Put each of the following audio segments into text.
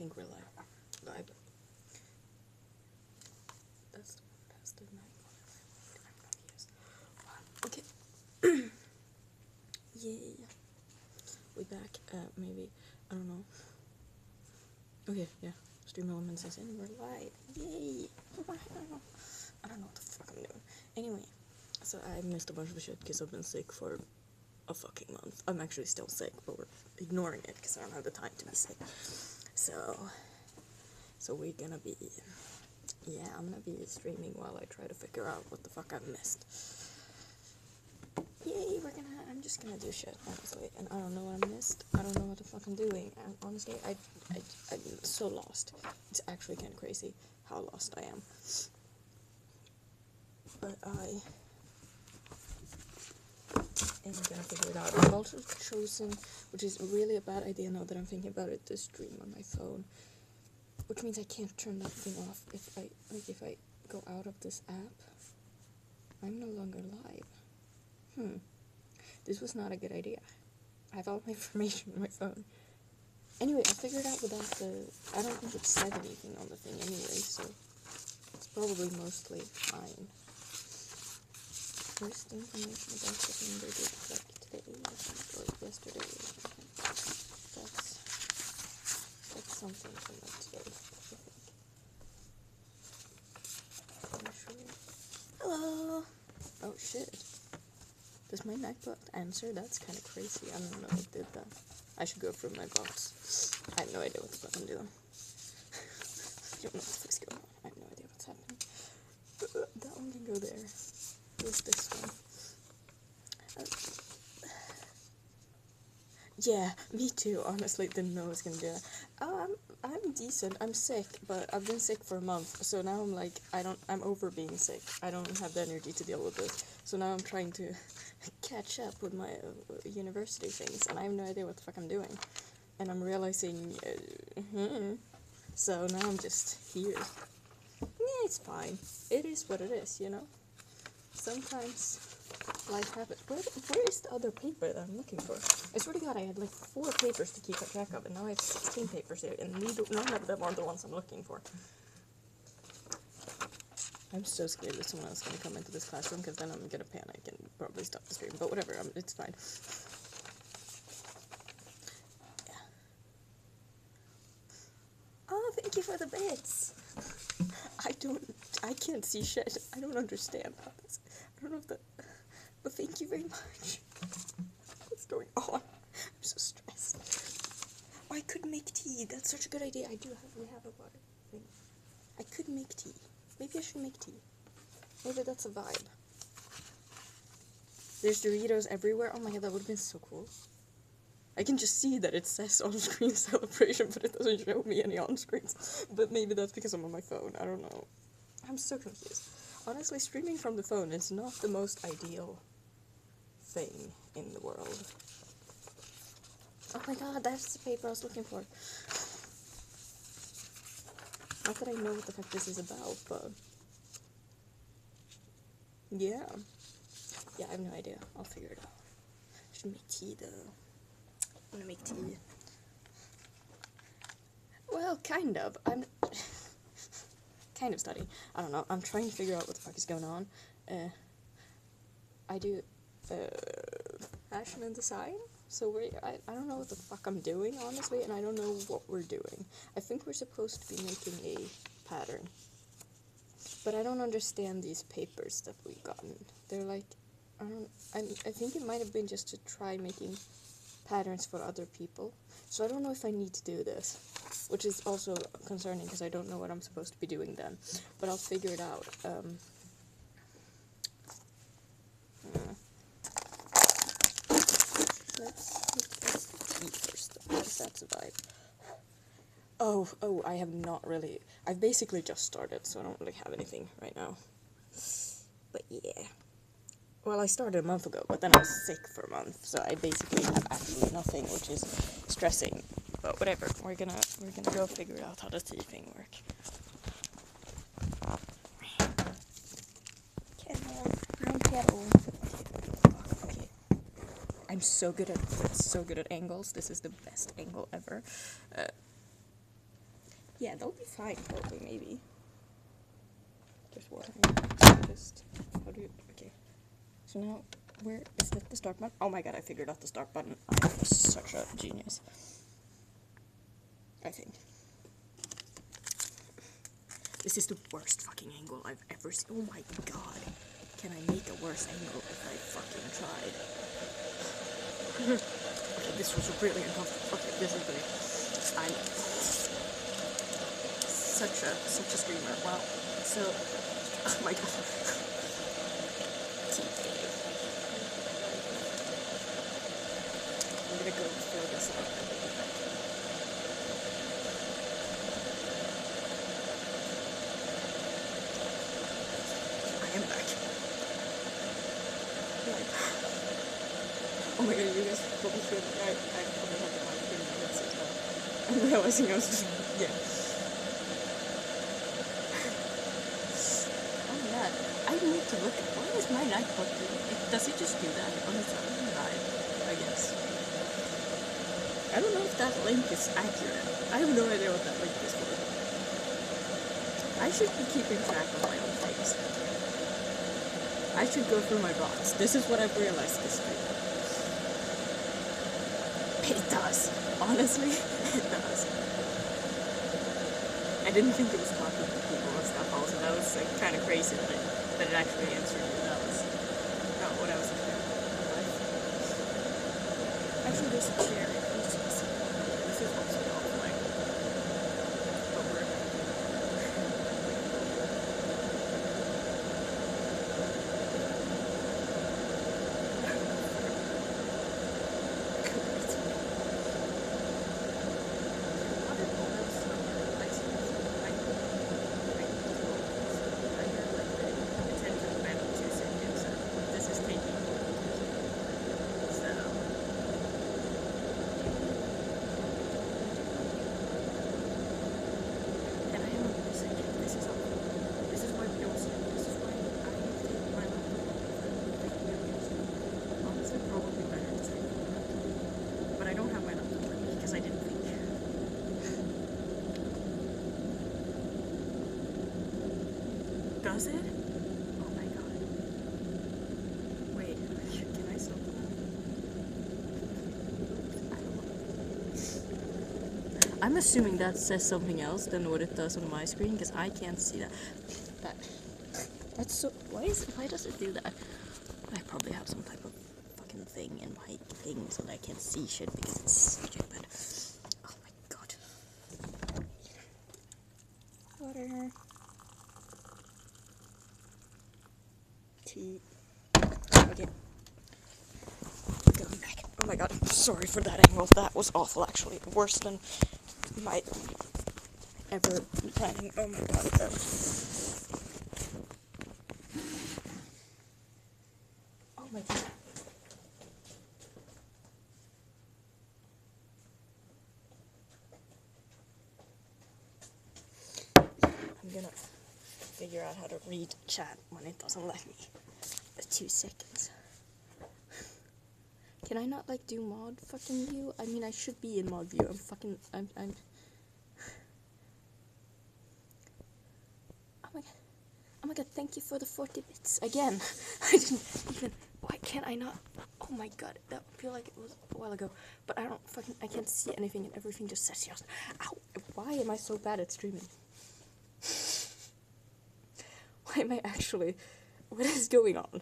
think we're live. That's the one that has the night on it. Okay. Yay. We back. Maybe. I don't know. Okay, yeah. Stream Elements is in. We're live. Yay. Wow. I don't know what the fuck I'm doing. Anyway, so I missed a bunch of shit because I've been sick for a fucking month. I'm actually still sick, but we're ignoring it because I don't have the time to be sick. So we're gonna be, I'm gonna be streaming while I try to figure out what the fuck I missed. Yay, I'm just gonna do shit, honestly, and I don't know what I missed. I don't know what the fuck I'm doing, and honestly, I'm so lost. It's actually kind of crazy how lost I am. But I am gonna figure it out. I've also chosen, which is really a bad idea now that I'm thinking about it, to stream on my phone. Which means I can't turn that thing off if I go out of this app. I'm no longer live. This was not a good idea. I have all my information on my phone. Anyway, I'll figure it out without I don't think it said anything on the thing anyway, so it's probably mostly fine. Where's the information about the thing they did like today or yesterday or something? That's something from like today, I think. I'm sure. Hello! Oh shit. Does my MacBook answer? That's kind of crazy. I don't know if it did that. I should go through my box. I have no idea what the fuck I'm doing. I don't know what the fuck's going on. I have no idea what's happening. That one can go there. Where's this one? Yeah, me too. Honestly, didn't know I was gonna do that. Oh, I'm decent. I'm sick, but I've been sick for a month. So now I'm like, I'm over being sick. I don't have the energy to deal with this. So now I'm trying to catch up with my university things, and I have no idea what the fuck I'm doing. And I'm realizing, so now I'm just here. Yeah, it's fine. It is what it is, you know? Sometimes life happens. Where is the other paper that I'm looking for? I swear to God, I had like 4 papers to keep track of, and now I have 16 papers here, and none of them are the ones I'm looking for. I'm so scared that someone else is going to come into this classroom, because then I'm going to panic and probably stop the stream, but whatever, it's fine. Yeah. Oh, thank you for the bits! I can't see shit. I don't understand how this, I don't know if but thank you very much. What's going on? I'm so stressed. Oh, I could make tea. That's such a good idea. We have a water thing. I could make tea. Maybe I should make tea. Maybe that's a vibe. There's Doritos everywhere. Oh my god, that would have been so cool. I can just see that it says on-screen celebration, but it doesn't show me any on-screens. But maybe that's because I'm on my phone. I don't know. I'm so confused. Honestly, streaming from the phone is not the most ideal thing in the world. Oh my god, that's the paper I was looking for. Not that I know what the fuck this is about, but yeah. Yeah, I have no idea. I'll figure it out. I should make tea though. I'm gonna make tea. Well, kind of. I'm kind of studying. I don't know. I'm trying to figure out what the fuck is going on. I do fashion and design. So I don't know what the fuck I'm doing, honestly, and I don't know what we're doing. I think we're supposed to be making a pattern. But I don't understand these papers that we've gotten. They're like, I think it might have been just to try making patterns for other people. So I don't know if I need to do this, which is also concerning because I don't know what I'm supposed to be doing then. But I'll figure it out. Let's eat first. That's a vibe. Oh, I have not really. I've basically just started, so I don't really have anything right now. But yeah. Well, I started a month ago, but then I was sick for a month, so I basically have actually nothing, which is stressing. But whatever, we're gonna go figure out how the tea thing works. Kettle. Okay. I'm so good at angles. This is the best angle ever. Yeah, they'll be fine, probably, maybe. There's water. Just, how do you, okay. So now, where is the start button? Oh my god, I figured out the start button. I'm such a genius. I think. This is the worst fucking angle I've ever seen. Oh my god. Can I make a worse angle if I fucking tried? Okay, this was really uncomfortable. Okay, this is great. I'm such a screamer. Wow. So, oh my god. I'm gonna go throw this out. I am back. Oh my god, you guys probably feel like I probably have the mic in my headset now. I'm realizing I was just, yeah. Oh yeah, I need to look at, why is my night button? Does it just do that on its own? I guess. I don't know if that link is accurate. I have no idea what that link is for. I should be keeping track of my own things. I should go through my box. This is what I've realized this week. It does. Honestly, it does. I didn't think it was talking to people and stuff also. That was like kind of crazy that it actually answered me. That was not what I was expecting. Actually, there's a chair. This is also not like over. Does it? Oh my god. Wait, can I stop that? I don't know. I'm assuming that says something else than what it does on my screen, because I can't see that. That's so, why does it do that? I probably have some type of fucking thing in my thing so that I can't see shit because it's stupid. Oh my god. Water. Tea. Okay. Going back. Oh my god, I'm sorry for that angle. That was awful, actually. Worse than my ever planning. Oh my god, that was... Oh my god. I'm gonna figure out how to read chat when it doesn't let me. 2 seconds. Can I not like do mod fucking view? I mean, I should be in mod view. I'm Oh my god, thank you for the 40 bits again. I didn't even, why can't I not? Oh my god, that feel like it was a while ago, but I can't see anything and everything just says yes. Ow, why am I so bad at streaming? Why am I actually, what is going on?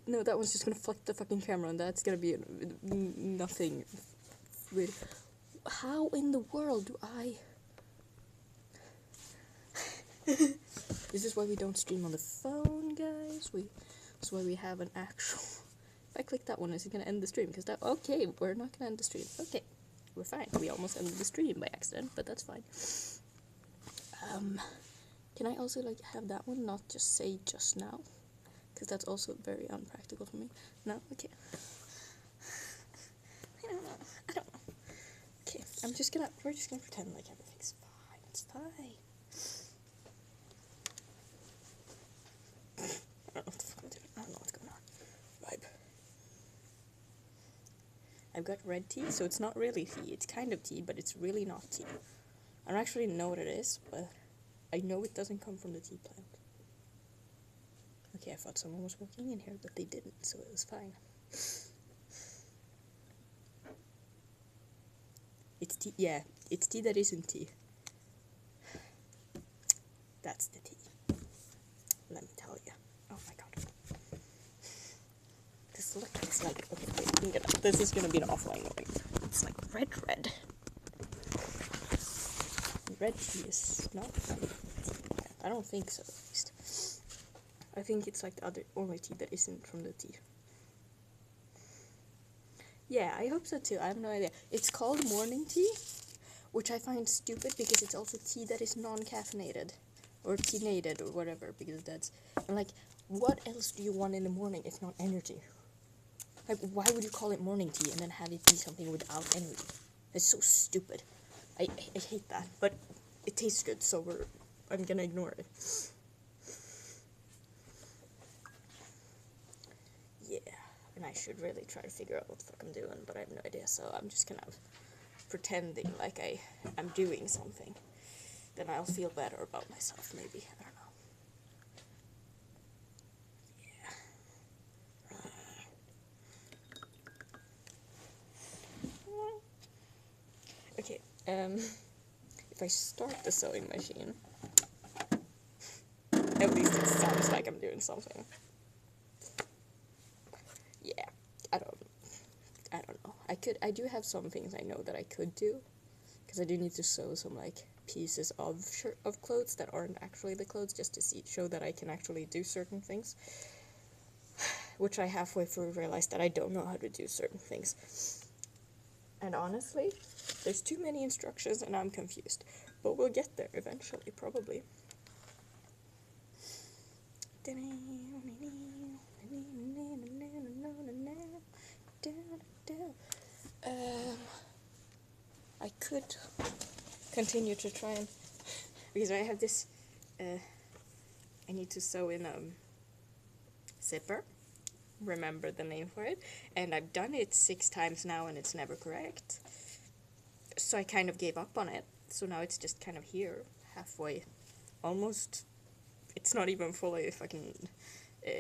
No, that one's just gonna flick the fucking camera and that's gonna be nothing. How in the world do I... This is why we don't stream on the phone, guys. That's why we have an actual... If I click that one, is it gonna end the stream? Because that... Okay, we're not gonna end the stream. Okay, we're fine. We almost ended the stream by accident, but that's fine. Can I also, like, have that one not just say just now? Because that's also very unpractical for me. No? Okay. I don't know. Okay, we're just gonna pretend like everything's fine. It's fine. I don't know what the fuck I'm doing. I don't know what's going on. Vibe. I've got red tea, so it's not really tea. It's kind of tea, but it's really not tea. I don't actually know what it is, but I know it doesn't come from the tea plant. Okay, I thought someone was walking in here, but they didn't, so it was fine. It's tea, yeah, it's tea that isn't tea. That's the tea. Let me tell you. Oh my god. This looks like, okay, wait, this is gonna be an offline going. It's like red. Red tea is not from the tea plant. I don't think so, at least. I think it's like the only tea that isn't from the tea. Yeah, I hope so too. I have no idea. It's called morning tea, which I find stupid because it's also tea that is non-caffeinated. Or tea-nated or whatever, because that's... And like, what else do you want in the morning if not energy? Like, why would you call it morning tea and then have it be something without energy? It's so stupid. I hate that, but it tastes good, so I'm gonna ignore it. Yeah, and I should really try to figure out what the fuck I'm doing, but I have no idea, so I'm just kind of pretending like I'm doing something. Then I'll feel better about myself, maybe. I don't know. Yeah. Okay, if I start the sewing machine, at least it sounds like I'm doing something. Yeah, I don't know. I do have some things I know that I could do, because I do need to sew some, like, pieces of clothes that aren't actually the clothes, just to show that I can actually do certain things, which I halfway through realized that I don't know how to do certain things. And honestly, there's too many instructions and I'm confused, but we'll get there eventually, probably. I could continue to try and, because I have this, I need to sew in zipper, remember the name for it, and I've done it 6 times now and it's never correct, so I kind of gave up on it. So now it's just kind of here, halfway, almost. It's not even fully fucking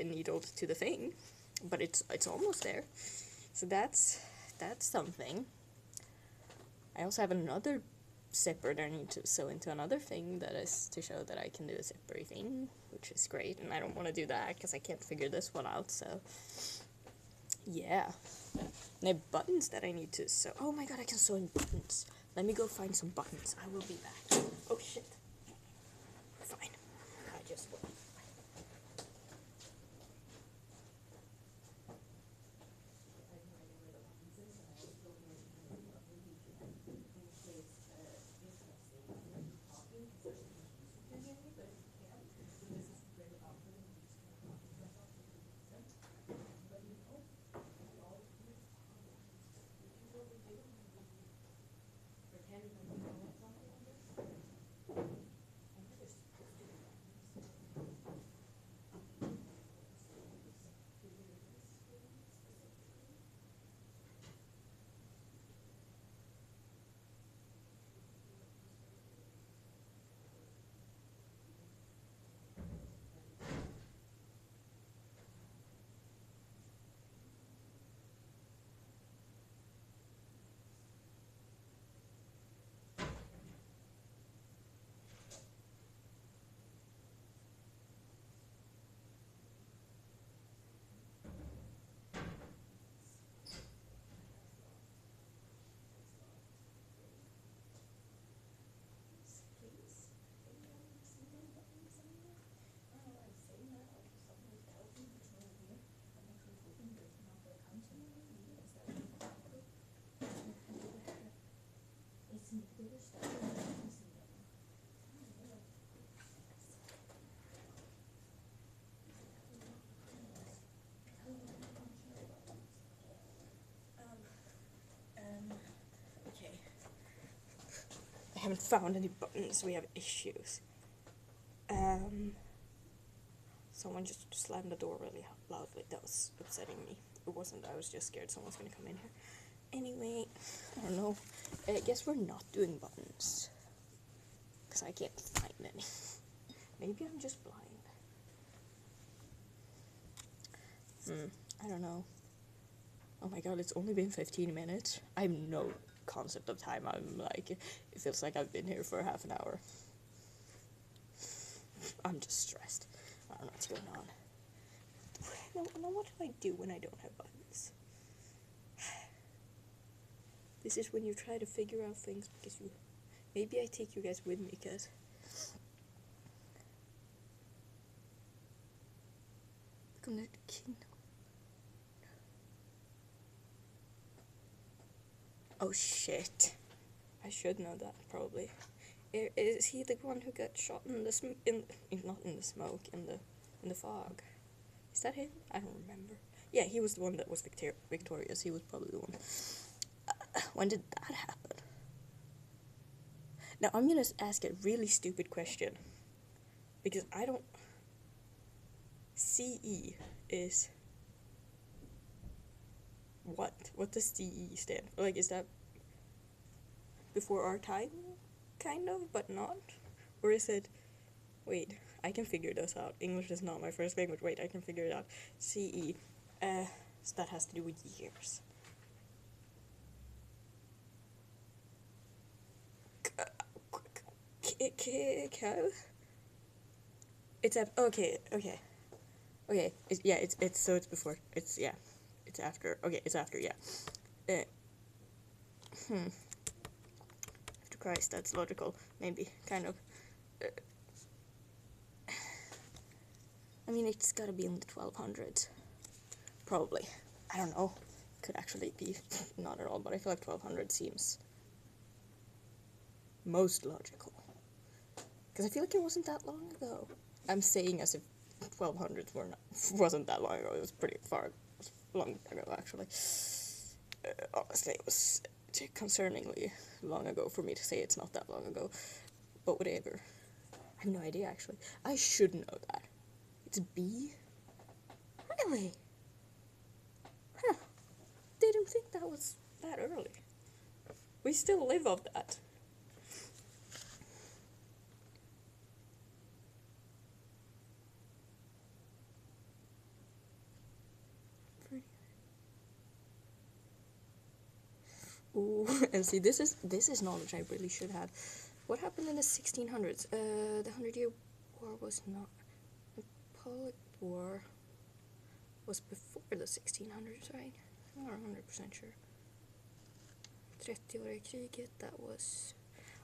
needled to the thing, but it's almost there. So that's something. I also have another zipper that I need to sew into another thing that is to show that I can do a zippery thing, which is great, and I don't want to do that because I can't figure this one out, so yeah. And I have buttons that I need to sew. Oh my god, I can sew in buttons. Let me go find some buttons. I will be back. Oh shit. Fine. I just will. Okay. I haven't found any buttons. We have issues. Someone just slammed the door really loudly. That was upsetting me. It wasn't. I was just scared someone's gonna come in here. Anyway, I don't know. I guess we're not doing buttons. Because I can't find any. Maybe I'm just blind. I don't know. Oh my god, it's only been 15 minutes. I have no concept of time. I'm like, it feels like I've been here for half an hour. I'm just stressed. I don't know what's going on. Now what do I do when I don't have buttons? This is when you try to figure out things because you... Maybe I take you guys with me because... Connect Kingdom. Oh shit. I should know that probably. Is he the one who got shot in the not in the smoke, in the fog? Is that him? I don't remember. Yeah, he was the one that was victorious. He was probably the one. When did that happen? Now I'm gonna ask a really stupid question. Because I don't... CE is... What? What does CE stand for? Like, is that before our time? Kind of, but not? Or is it... Wait, I can figure this out. English is not my first language. Wait, I can figure it out. CE. So that has to do with years. It's at... Okay. It's so it's before. It's, yeah. It's after. Okay, it's after, yeah. After Christ, that's logical. Maybe, kind of. I mean, it's gotta be in the 1200s. Probably. I don't know. Could actually be not at all, but I feel like 1200 seems most logical. Because I feel like it wasn't that long ago. I'm saying as if 1200s wasn't that long ago. It was pretty long ago, actually. Honestly, it was concerningly long ago for me to say it's not that long ago. But whatever. I have no idea, actually. I should know that. It's B? Really? Huh. Didn't think that was that early. We still live off that. Ooh, and see, this is knowledge I really should have. What happened in the 1600s? The 100-Year War was not... The Polish War was before the 1600s, right? I'm not 100% sure. 30-åriga kriget, that was...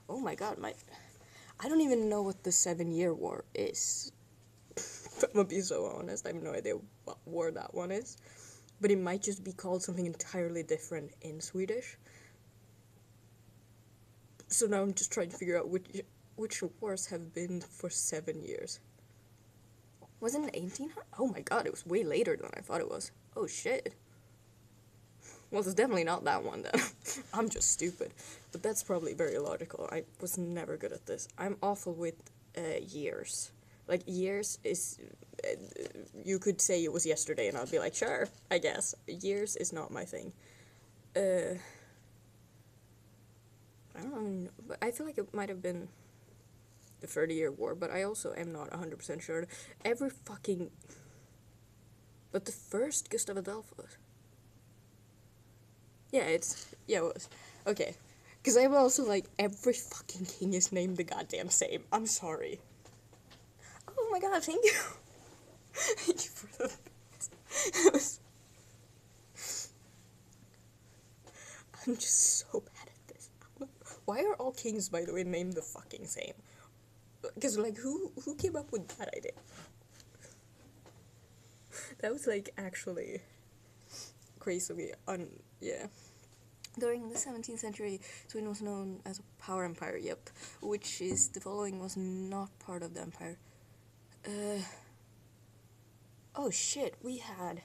Oh my god, I don't even know what the 7-Year War is. I'm gonna be so honest, I have no idea what war that one is. But it might just be called something entirely different in Swedish. So now I'm just trying to figure out which wars have been for 7 years. Wasn't it 1800? Oh my god, it was way later than I thought it was. Oh shit. Well, it's definitely not that one then. I'm just stupid. But that's probably very logical. I was never good at this. I'm awful with years. Like, years is... you could say it was yesterday and I'd be like, sure, I guess. Years is not my thing. I don't know, but I feel like it might have been the 30-Year War, but I also am not 100% sure. Every fucking... But the first Gustav Adolphus... Yeah, it was. Okay. Because I'm also like, every fucking king is named the goddamn same. I'm sorry. Oh my god, thank you. Thank you for the... I'm just so bad at this. Why are all kings, by the way, named the fucking same? Because, like, who came up with that idea? That was, like, actually crazily yeah. During the 17th century, Sweden was known as a power empire, yep, which is, the following was not part of the empire. Oh shit, we had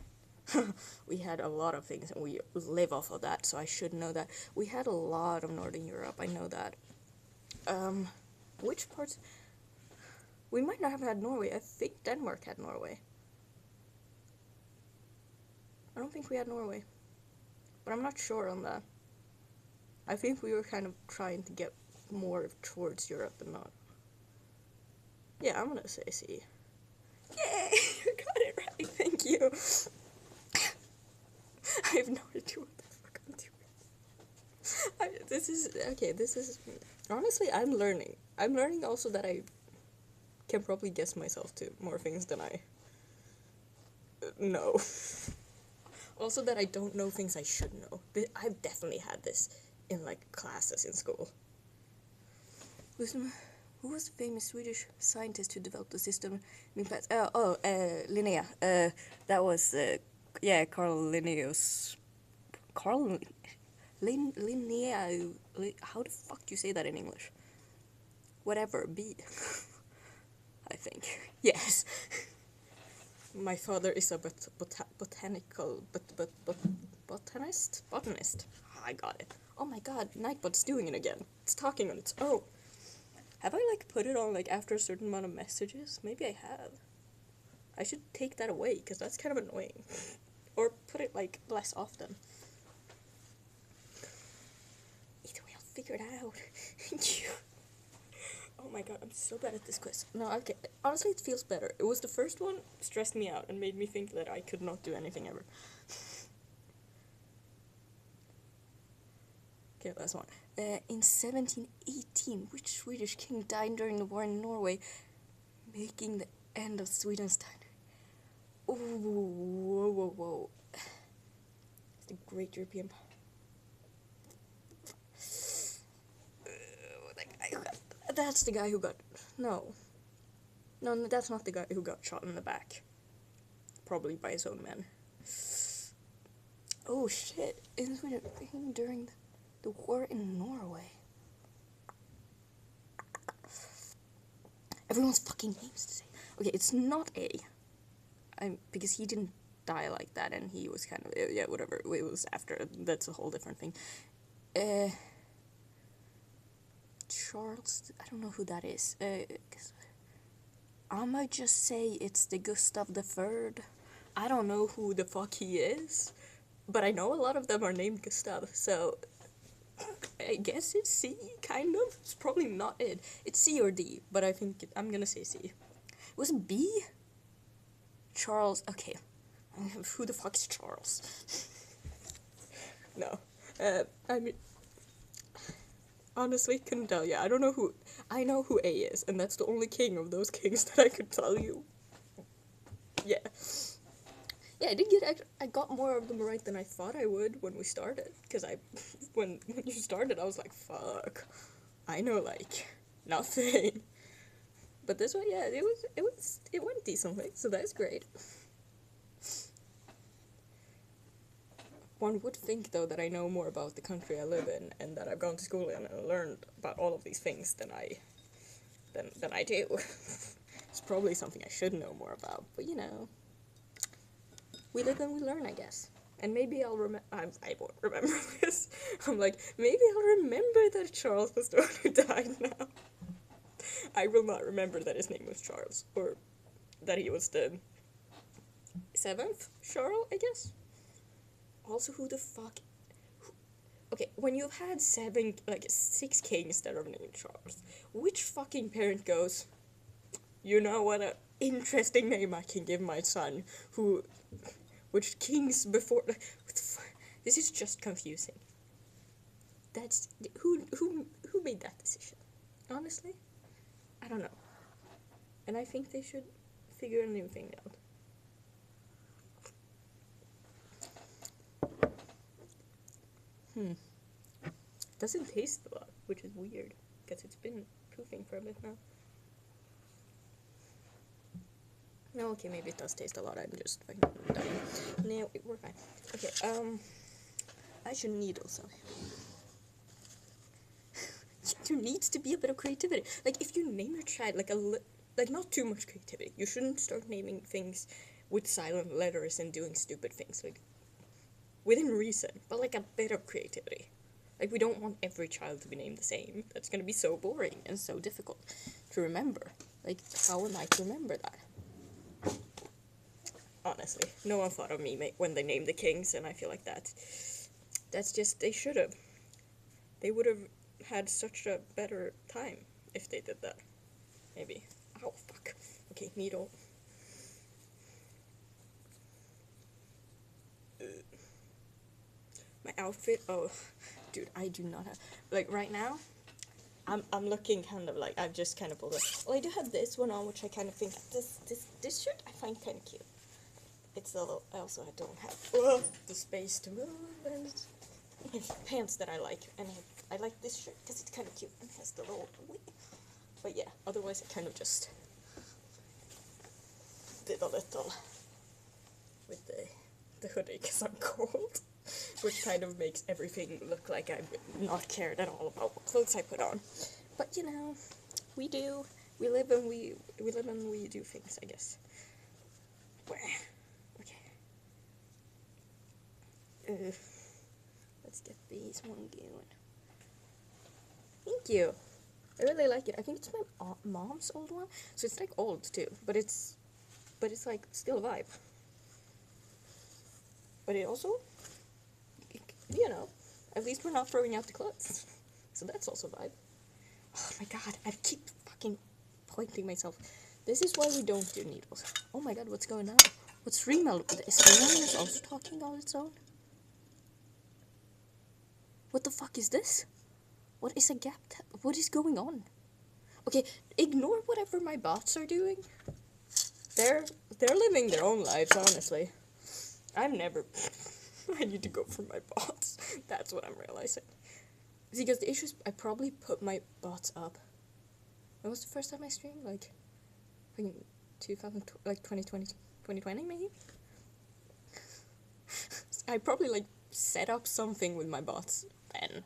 a lot of things, and we live off of that, so I should know that. We had a lot of Northern Europe, I know that. Which parts? We might not have had Norway. I think Denmark had Norway. I don't think we had Norway. but I'm not sure on that. I think we were kind of trying to get more towards Europe and not. Yeah, I'm gonna say C. Yay! You got it right, thank you. I have no idea what the fuck I'm doing. This is... Honestly, I'm learning. I'm learning also that I can probably guess myself to more things than I know. Also that I don't know things I should know. I've definitely had this in, like, classes in school. Who was the famous Swedish scientist who developed the system? Linnea. That was, Carl Linnaeus. Linnea. How the fuck do you say that in English? Whatever, B. I think. Yes. My father is a botanist? Botanist. I got it. Oh my god, Nightbot's doing it again. It's talking on its own. Have I, like, put it on, like, after a certain amount of messages? Maybe I have. I should take that away, because that's kind of annoying. Or put it, like, less often. Either way, I'll figure it out. Thank you. Oh my god, I'm so bad at this quiz. No, okay, honestly, it feels better. It was the first one, stressed me out, and made me think that I could not do anything ever. Okay, last one. In 1718, which Swedish king died during the war in Norway, making the end of Sweden's time? Ooh, whoa. It's the Great European... That's the guy who got... No, that's not the guy who got shot in the back. Probably by his own men. Oh, shit. In Sweden, during the war in Norway. Everyone's fucking names to say. Okay, it's not A. Because he didn't die like that, and he was kind of... Yeah, whatever. It was after. That's a whole different thing. Charles... I don't know who that is. I might just say it's the Gustav III. I don't know who the fuck he is. But I know a lot of them are named Gustav, so... I guess it's C, kind of. It's probably not it. It's C or D, but I think I'm gonna say C. Was it B? Charles... Okay. Who the fuck is Charles? No. I mean... Honestly, couldn't tell you. I don't know who... I know who A is, and that's the only king of those kings that I could tell you. Yeah. Yeah, I got more of them right than I thought I would when we started. Because when you started, I was like, fuck. I know, like, nothing. But this one, yeah, it went decently, so that's great. One would think, though, that I know more about the country I live in, and that I've gone to school and learned about all of these things than I do. It's probably something I should know more about, but you know, we live and we learn, I guess. And maybe I'll I won't remember this. I'm like, maybe I'll remember that Charles was the one who died now. I will not remember that his name was Charles, or that he was the 7th Charles, I guess. Also, who the fuck... Okay, when you've had 6 kings that are named Charles, which fucking parent goes, you know what an interesting name I can give my son, which kings before... This is just confusing. That's... Who made that decision? Honestly? I don't know. And I think they should figure a new thing out. Doesn't taste a lot, which is weird, because it's been poofing for a bit now. No, okay, maybe it does taste a lot, I'm just fucking dying. No, we're fine. Okay, I should needle something. There needs to be a bit of creativity. Like, if you name your child, like not too much creativity. You shouldn't start naming things with silent letters and doing stupid things, like, within reason, but like a bit of creativity. Like, we don't want every child to be named the same. That's gonna be so boring and so difficult to remember. Like, how am I to remember that? Honestly, no one thought of me when they named the kings, and I feel like that That's just, they should have. They would have had such a better time if they did that. Maybe. Ow, fuck. Okay, needle. My outfit, oh, dude, I do not have, like, right now, I'm looking kind of like, I've just kind of pulled it. Well, I do have this one on, which I kind of think, this shirt I find kind of cute. It's a little, I don't have the space to move, and pants that I like, and I like this shirt because it's kind of cute and has the little, but yeah, otherwise I kind of just did a little with the hoodie because I'm cold, which kind of makes everything look like I'm not cared at all about what clothes I put on. But you know, we live and we do things, I guess. Where? Okay. Let's get these one going. Thank you. I really like it. I think it's my mom's old one, so it's like old too, but it's like still a vibe. But it also, you know, at least we're not throwing out the clothes, so that's also a vibe. Oh my god, I keep fucking pointing myself. This is why we don't do needles. Oh my god, what's going on? What's Remel? Is Remel also talking on its own? What the fuck is this? What is a gap? What is going on? Okay, ignore whatever my bots are doing. They're living their own lives, honestly. I've never. I need to go for my bots. That's what I'm realizing. Because the issue is, I probably put my bots up. When was the first time I streamed? Like 2020 maybe. I probably like set up something with my bots then.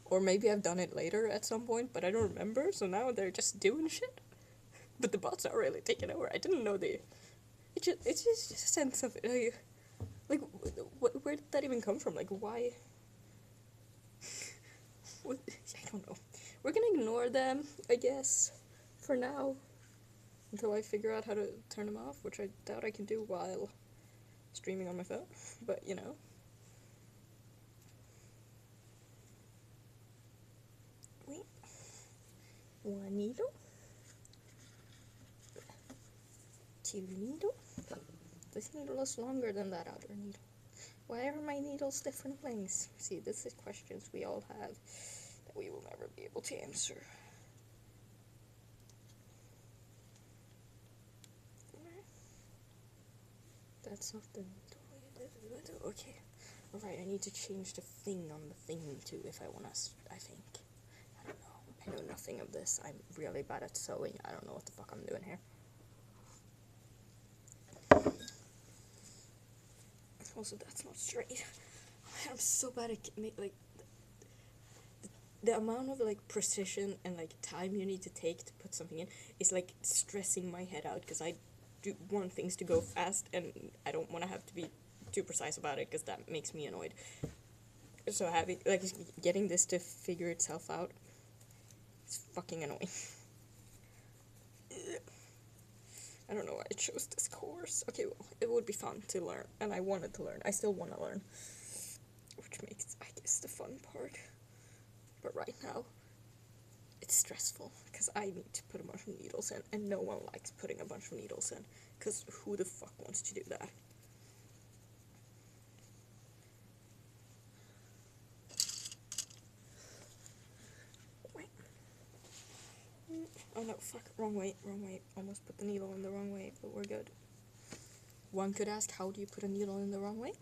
Or maybe I've done it later at some point, but I don't remember, so now they're just doing shit. But the bots are really taking over. I didn't know it's just a sense of, like, where did that even come from? Like, why? What? I don't know. We're gonna ignore them, I guess, for now. Until I figure out how to turn them off, which I doubt I can do while streaming on my phone. But, you know. Wait. One needle. Two needle. This needle is longer than that other needle. Why are my needles different lengths? See, this is questions we all have that we will never be able to answer. That's not the needle. Okay. Alright, I need to change the thing on the thing too if I want to, I think. I don't know. I know nothing of this. I'm really bad at sewing. I don't know what the fuck I'm doing here. Also, that's not straight. I'm so bad at, like, the amount of, like, precision and, like, time you need to take to put something in is, like, stressing my head out, because I do want things to go fast, and I don't want to have to be too precise about it, because that makes me annoyed. So having, like, getting this to figure itself out is fucking annoying. I don't know why I chose this course. Okay, well, it would be fun to learn, and I wanted to learn. I still want to learn, which makes, I guess, the fun part. But right now, it's stressful, because I need to put a bunch of needles in, and no one likes putting a bunch of needles in, because who the fuck wants to do that? Wait. Oh no, fuck, wrong way. Almost put the needle in the wrong way, but we're good. One could ask, how do you put a needle in the wrong way?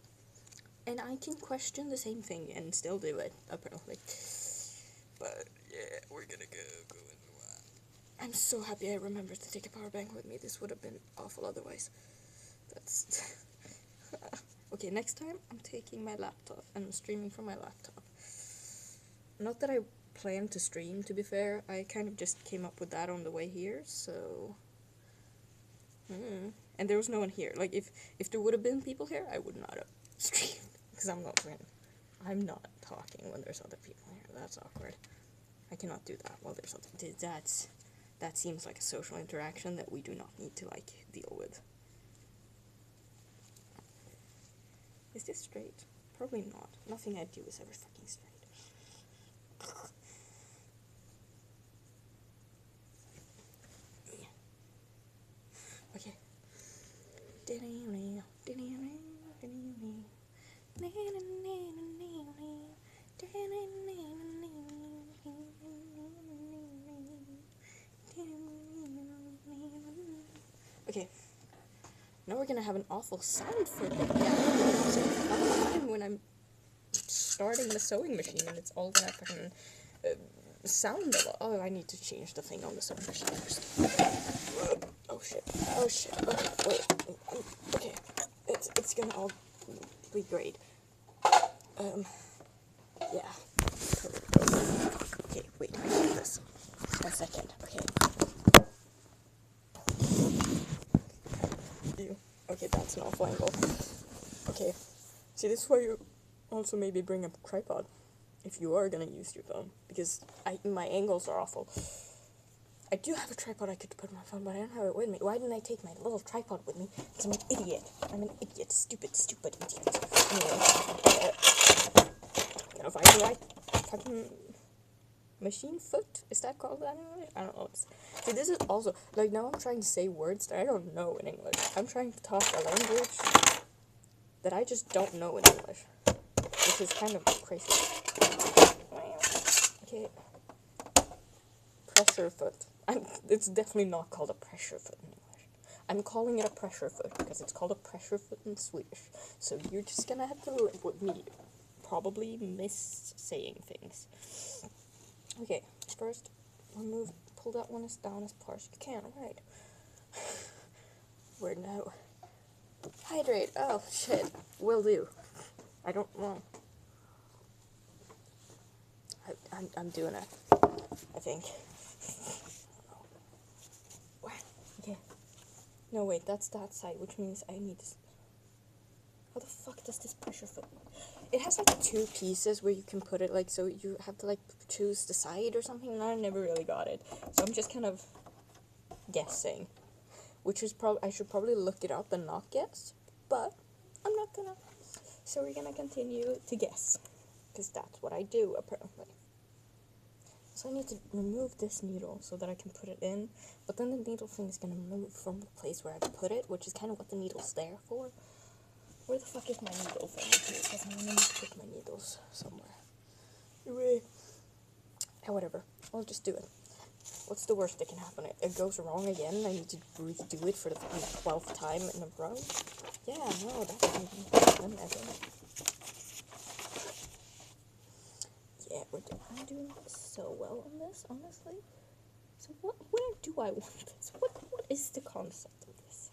And I can question the same thing and still do it, apparently. But, yeah, we're gonna go in the wild. I'm so happy I remembered to take a power bank with me. This would have been awful otherwise. That's... Okay, next time I'm taking my laptop and streaming from my laptop. Not that I plan to stream, to be fair. I kind of just came up with that on the way here, so... And there was no one here. Like, if there would have been people here, I would not have streamed. Because I'm not talking when there's other people here. That's awkward. I cannot do that while there's other... That seems like a social interaction that we do not need to, like, deal with. Is this straight? Probably not. Nothing I do is ever fucking straight. Okay. Okay. Now we're gonna have an awful sound for it. Yeah. When I'm starting the sewing machine and it's all gonna fucking sound a lot. Oh, I need to change the thing on the sewing machine first. Oh shit. Oh shit. Okay, wait. Okay. It's gonna all be great. Yeah. Okay, wait, I need this. 1 second. Okay. Ew. Okay, that's an awful angle. Okay. See, this is why you also maybe bring a tripod if you are gonna use your phone, because my angles are awful. I do have a tripod I could put on my phone, but I don't have it with me. Why didn't I take my little tripod with me? Because I'm an idiot. I'm an idiot. Stupid idiot. Anyway, gonna find the right fucking machine foot? Is that called that in English? I don't know. See, this is also, like, now I'm trying to say words that I don't know in English. I'm trying to talk a language that I just don't know in English, which is kind of crazy. Okay. Pressure foot. It's definitely not called a pressure foot in English. I'm calling it a pressure foot because it's called a pressure foot in Swedish. So you're just gonna have to live with me probably miss-saying things. Okay, first, pull that one as down as far as you can, right? Where now? Hydrate. Oh, shit. Will do. I don't know. I'm doing it. I think. Okay. No, wait, that's that side, which means I need this. How the fuck does this pressure foot? It has like 2 pieces where you can put it, like, so you have to like choose the side or something, and I never really got it. So I'm just kind of guessing. Which is I should probably look it up and not guess, but I'm not gonna. So we're gonna continue to guess, because that's what I do, apparently. So I need to remove this needle so that I can put it in, but then the needle thing is gonna move from the place where I put it, which is kind of what the needle's there for. Where the fuck is my needle thing? Because I'm gonna need to put my needles somewhere. Anyway, whatever. I'll just do it. What's the worst that can happen? It goes wrong again, and I need to redo it for the 12th time in a row. Yeah, no, that doesn't happen ever. Yeah, I'm doing so well on this, honestly. So where do I want this? What is the concept of this?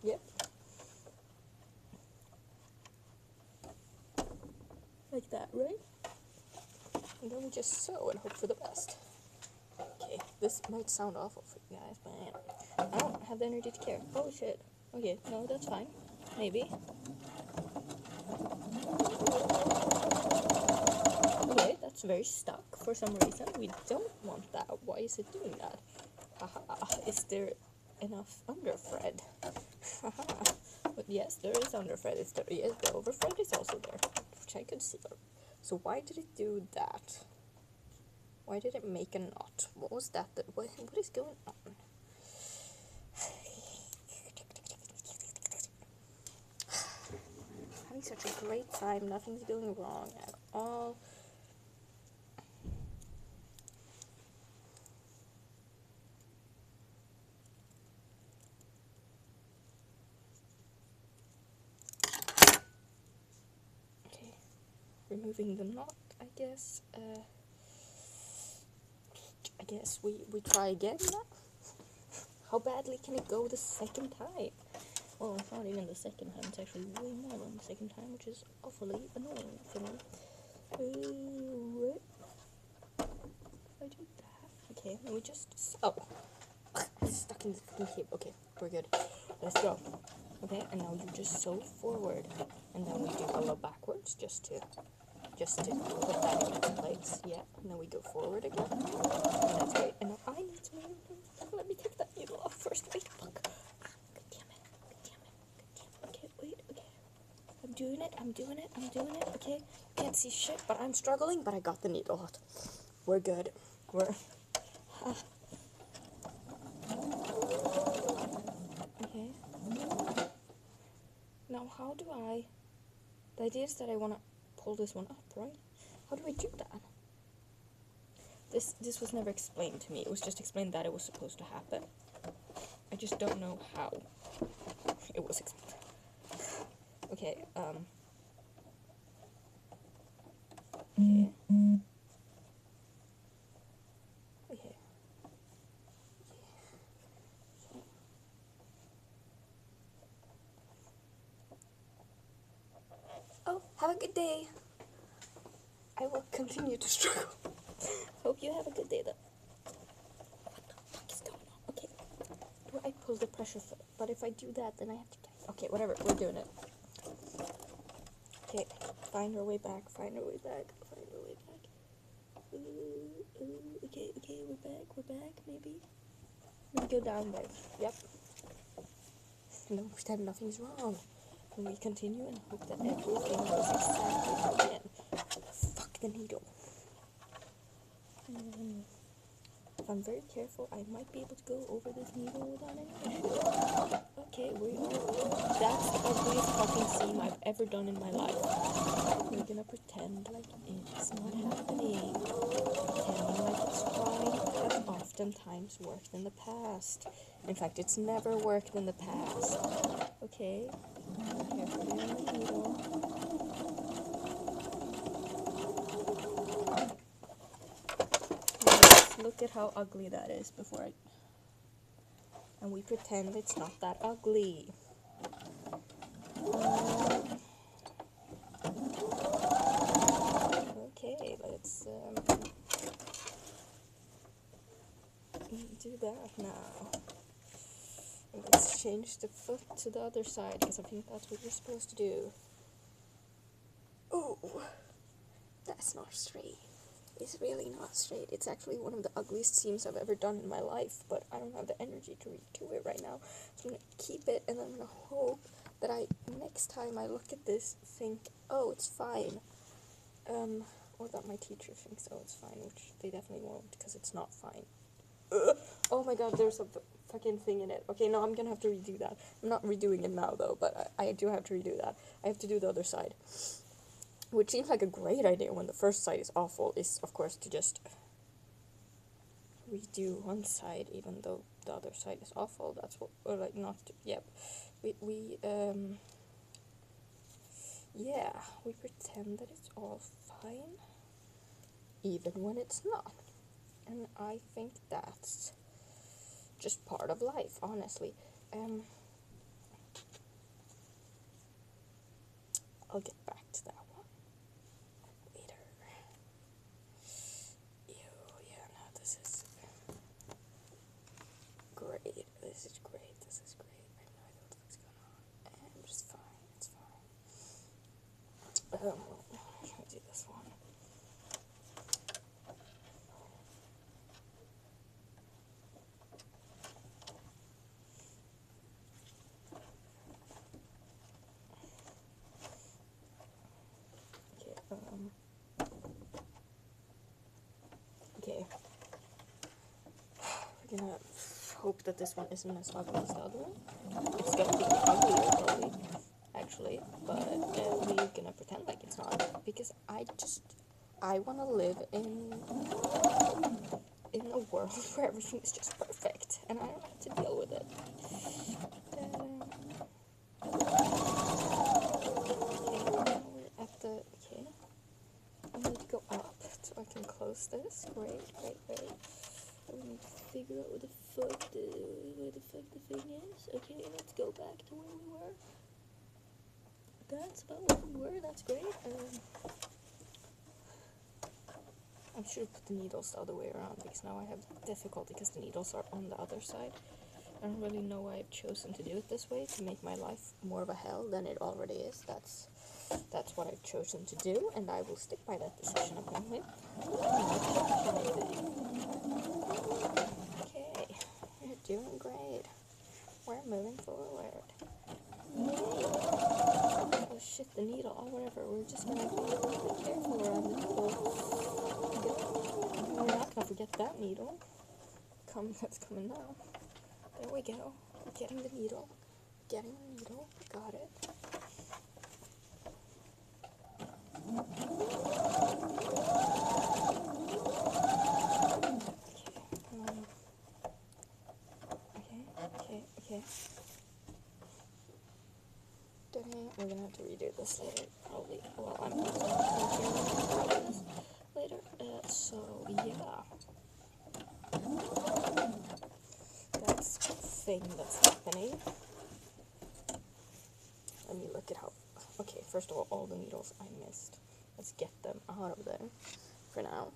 Yep. Like that, right? And then we just sew and hope for the best. Okay, this might sound awful for you guys, but I don't have the energy to care. Oh shit. Okay, no, that's fine. Maybe. Okay, that's very stuck for some reason. We don't want that. Why is it doing that? Haha, is there enough underthread? Haha. But yes, there is underthread. Yes, the overthread is also there, which I could see. So why did it do that? Why did it make a knot? What was that? What is going on? Having such a great time. Nothing's going wrong at all. Okay, removing the knot, I guess. I guess we try again. How badly can it go the second time? Well, it's not even the second time, it's actually way more than the second time, which is awfully annoying for me. I do that. Okay, and we just... Oh! It's stuck in the fucking tape. Okay, we're good. Let's go. Okay, and now you just sew forward. And then we do a little backwards, just to put that into place. Yeah, and then we go forward again. And that's great. And now I need to... Let me take that needle off first. Wait, fuck. God damn it. Okay, wait, okay. I'm I'm doing it, okay? Can't see shit, but I'm struggling, but I got the needle out. We're good. We're... Okay. Now, how do I... The idea is that I want to pull this one up, right? How do I do that? This was never explained to me. It was just explained that it was supposed to happen. I just don't know how it was explained. Okay, okay. Okay. Oh, have a good day. I will continue to struggle. Hope you have a good day, though. What the fuck is going on? Okay. Do I pull the pressure foot? But if I do that, then I have to... Okay, whatever. We're doing it. Okay. Find our way back. Find our way back. Find our way back. Okay, we're back, maybe. We go down, guys. Yep. No, pretend nothing's wrong. And we continue and hope that everything goes exactly again. Fuck the needle. If I'm very careful, I might be able to go over this needle without any issue. Okay, we are... That's the ugliest fucking scene I've ever done in my life. We're gonna pretend like it's not happening. Pretending like it's fine has oftentimes worked in the past. In fact, it's never worked in the past. Okay, carefully on the needle. Let's look at how ugly that is before I... And we pretend it's not that ugly. Okay, let's do that now. And let's change the foot to the other side, because I think that's what you're supposed to do. Oh, that's not straight. It's really not straight. It's actually one of the ugliest seams I've ever done in my life, but I don't have the energy to redo it right now. So I'm going to keep it, and I'm going to hope that next time I look at this, think, oh, it's fine. Or that my teacher thinks, oh, it's fine, which they definitely won't, because it's not fine. Oh my god, there's a fucking thing in it. Okay, no, I'm going to have to redo that. I'm not redoing it now, though, but I do have to redo that. I have to do the other side. Which seems like a great idea when the first side is awful, is, of course, to just redo one side, even though the other side is awful. That's what, or like, not, yep. Yeah, we pretend that it's all fine, even when it's not. And I think that's just part of life, honestly. I'll get back to that one later. Yeah, no, this is great. This is great. I have no idea what the fuck's going on. And just fine. It's fine. Let me do this one. Okay, we're gonna hope that this one isn't as ugly as the other one. It's gonna be uglier, probably, actually, but we're gonna pretend like it's not, because I wanna live in a world where everything is just perfect, and I don't have to deal with it. I need to go up so I can close this. Great. We need to figure out where the fuck the thing is. Okay, let's go back to where we were. That's about where we were. That's great. I should have put the needles the other way around, because now I have difficulty because the needles are on the other side. I don't really know why I've chosen to do it this way, to make my life more of a hell than it already is. That's what I've chosen to do, and I will stick by that decision, apparently. Okay, we're doing great. We're moving forward. Yay. shit, the needle. Oh, whatever. We're just gonna be a little bit careful around the needle. We're not gonna forget that needle. That's coming now. There we go. Getting the needle. Getting the needle. Got it. Okay. Dang, we're gonna have to redo this later, probably. Well, I'm gonna this later. So yeah, that's a thing that's happening. Let me look at how. Okay, first of all the needles I missed. Let's get them out of there for now.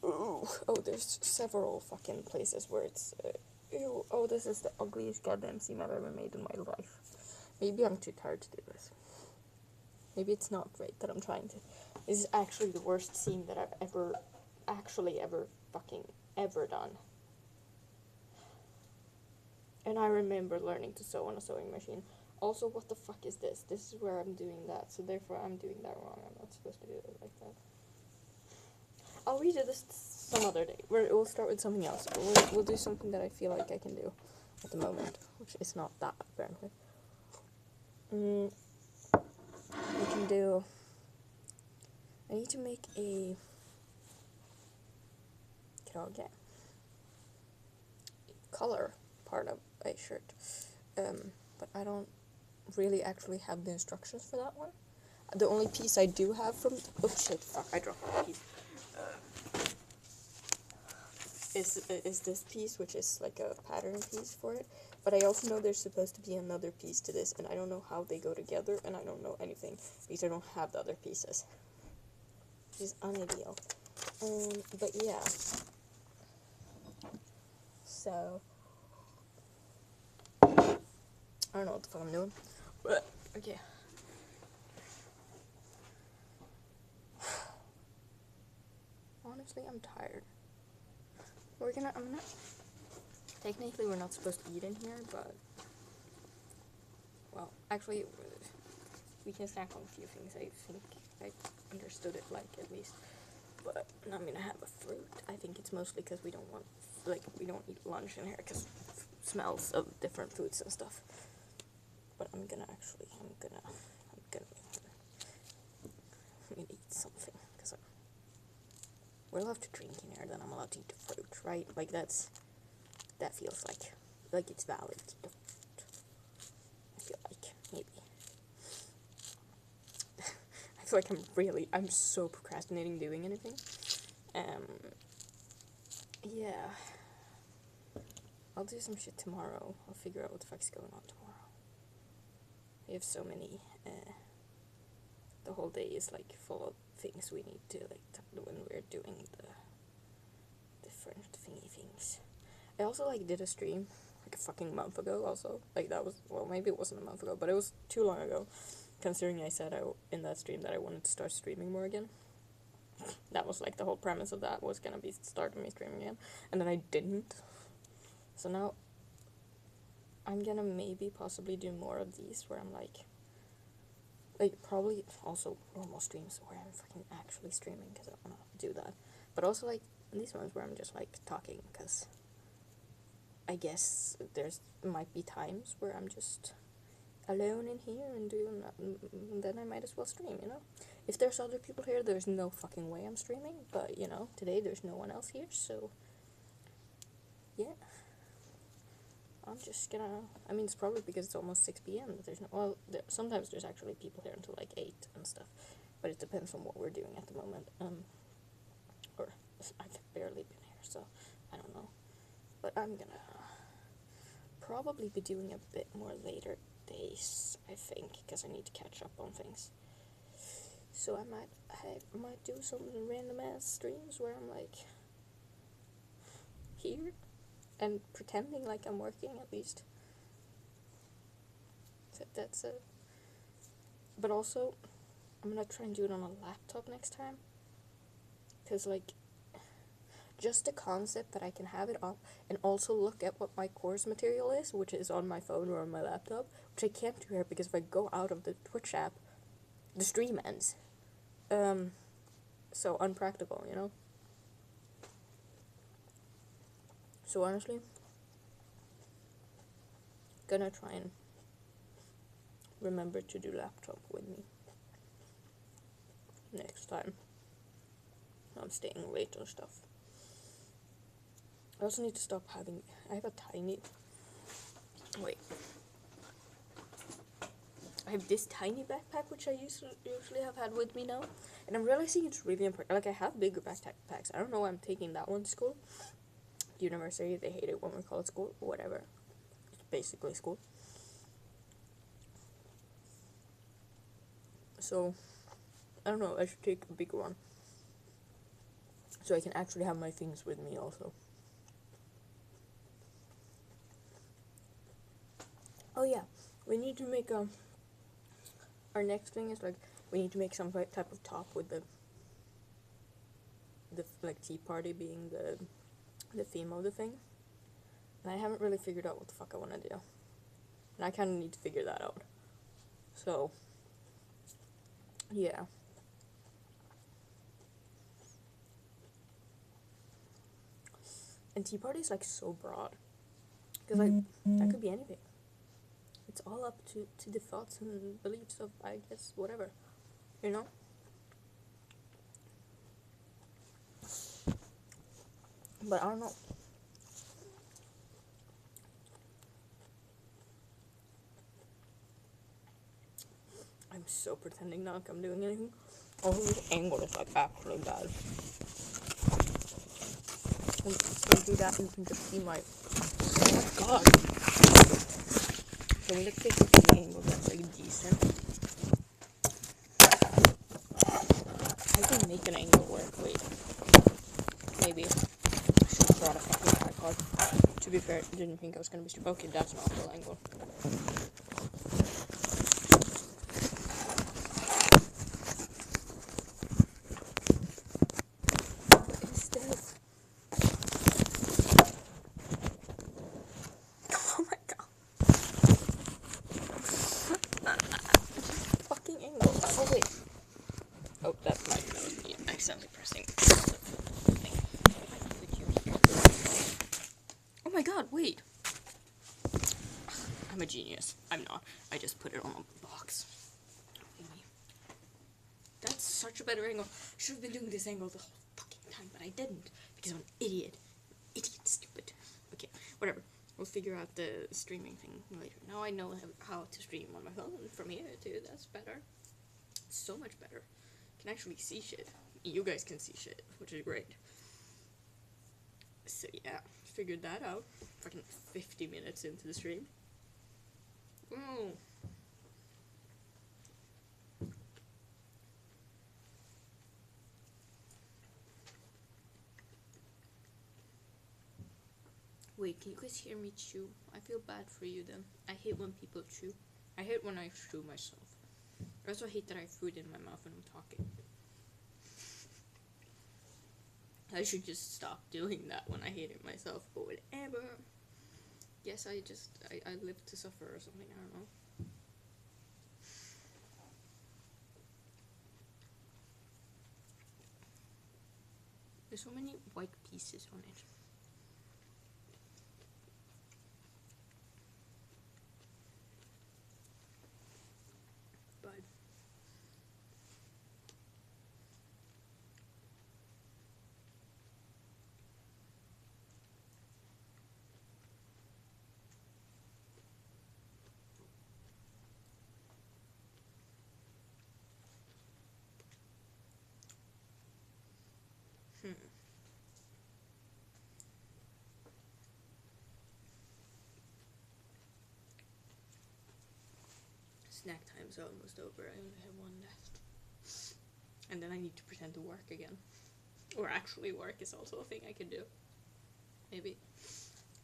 Ooh, oh, there's several fucking places where it's. Ew, oh, this is the ugliest goddamn seam I've ever made in my life. Maybe I'm too tired to do this. Maybe it's not great that I'm trying to. This is actually the worst seam that I've ever done. And I remember learning to sew on a sewing machine. Also, what the fuck is this? This is where I'm doing that, so therefore I'm doing that wrong. I'm not supposed to do it like that. I'll redo this some other day. We'll start with something else. We'll do something that I feel like I can do at the moment, which is not that, apparently. We can do... I need to make a krage. Color part of a shirt. But I don't really actually have the instructions for that one. The only piece I do have from... Oh shit, fuck, I dropped a piece. Is this piece, which is like a pattern piece for it. But I also know there's supposed to be another piece to this, and I don't know how they go together, and I don't know anything, because I don't have the other pieces. Which is unideal. But yeah. So... I don't know what the fuck I'm doing. But, okay. Honestly, I'm tired. Technically we're not supposed to eat in here, but, well, actually, we can snack on a few things. I think I understood it, like, at least. But I'm gonna have a fruit. I think it's mostly because we don't want, like, we don't eat lunch in here, because smells of different foods and stuff. But I'm gonna eat something, because we're allowed to drink in here, then I'm allowed to eat the fruit, right? Like, that feels like it's valid. I feel like, maybe. I feel like I'm so procrastinating doing anything. Yeah. I'll do some shit tomorrow. I'll figure out what the fuck's going on tomorrow. We have so many, the whole day is, like, full of things we need to, like, when we're doing the different thingy things. I also, like, did a stream, like, a fucking month ago, also. Like, that was, well, maybe it wasn't a month ago, but it was too long ago, considering I said in that stream that I wanted to start streaming more again. That was, like, the whole premise of that was gonna be starting me streaming again, and then I didn't. So now, I'm gonna maybe possibly do more of these, where I'm, like, probably also normal streams where I'm fucking actually streaming, because I wanna do that. But also, like, these ones where I'm just, like, talking, because I guess might be times where I'm just alone in here and doing that, and then I might as well stream, you know? If there's other people here, there's no fucking way I'm streaming, but, you know, today there's no one else here, so, yeah. I'm just gonna, I mean, it's probably because it's almost 6 p.m. that there's no, well, sometimes there's actually people here until, like, 8 and stuff, but it depends on what we're doing at the moment, or, I've barely been here, so, I don't know, but I'm gonna probably be doing a bit more later days, I think, because I need to catch up on things. So I might do some random ass streams where I'm, like, here and pretending like I'm working, at least. That's it. But also, I'm gonna try and do it on a laptop next time, because, like, just the concept that I can have it up and also look at what my course material is, which is on my phone or on my laptop, which I can't do here because if I go out of the Twitch app, the stream ends. So unpractical, you know? So honestly, gonna try and remember to do laptop with me next time I'm staying late and stuff. I also need to stop having, I have a tiny, wait, I have this tiny backpack which I usually have had with me now, and I'm realizing it's really important. Like, I have bigger backpacks. I don't know why I'm taking that one to school. University, they hate it when we call it school, whatever. It's basically school. So, I don't know, I should take a bigger one. So I can actually have my things with me also. Oh yeah, we need to make our next thing is like, we need to make some type of top with the like tea party being the theme of the thing. And I haven't really figured out what the fuck I want to do. And I kind of need to figure that out. So, yeah. And tea party is like so broad. Because like, that could be anything. It's all up to the thoughts and beliefs of, I guess, whatever. You know? But I don't know. I'm so pretending not like I'm doing anything. Also, this angle is like actually bad. And if you do that, you can just see my. Oh my god! Can we like take the angle that's like decent? I can make an angle work. Wait. Maybe. I should have brought a fucking tripod. To be fair, I didn't think I was gonna be stupid. Okay, that's an awful angle. Oh, that's my nose. Yeah, accidentally pressing. Oh my god, wait. I'm a genius. I'm not. I just put it on a box. That's such a better angle. Should have been doing this angle the whole fucking time, but I didn't. Because I'm an idiot. Idiot stupid. Okay, whatever. We'll figure out the streaming thing later. Now I know how to stream on my phone from here too. That's better. So much better. Can actually see shit. You guys can see shit, which is great. So yeah, figured that out. Fucking 50 minutes into the stream. Oh. Wait, can you guys hear me chew? I feel bad for you then. I hate when people chew. I hate when I chew myself. I also hate that I have food in my mouth when I'm talking. I should just stop doing that when I hate it myself, but whatever. Guess I live to suffer or something, I don't know. There's so many white pieces on it. But snack time's almost over. I only have one left. And then I need to pretend to work again. Or actually work is also a thing I can do. Maybe.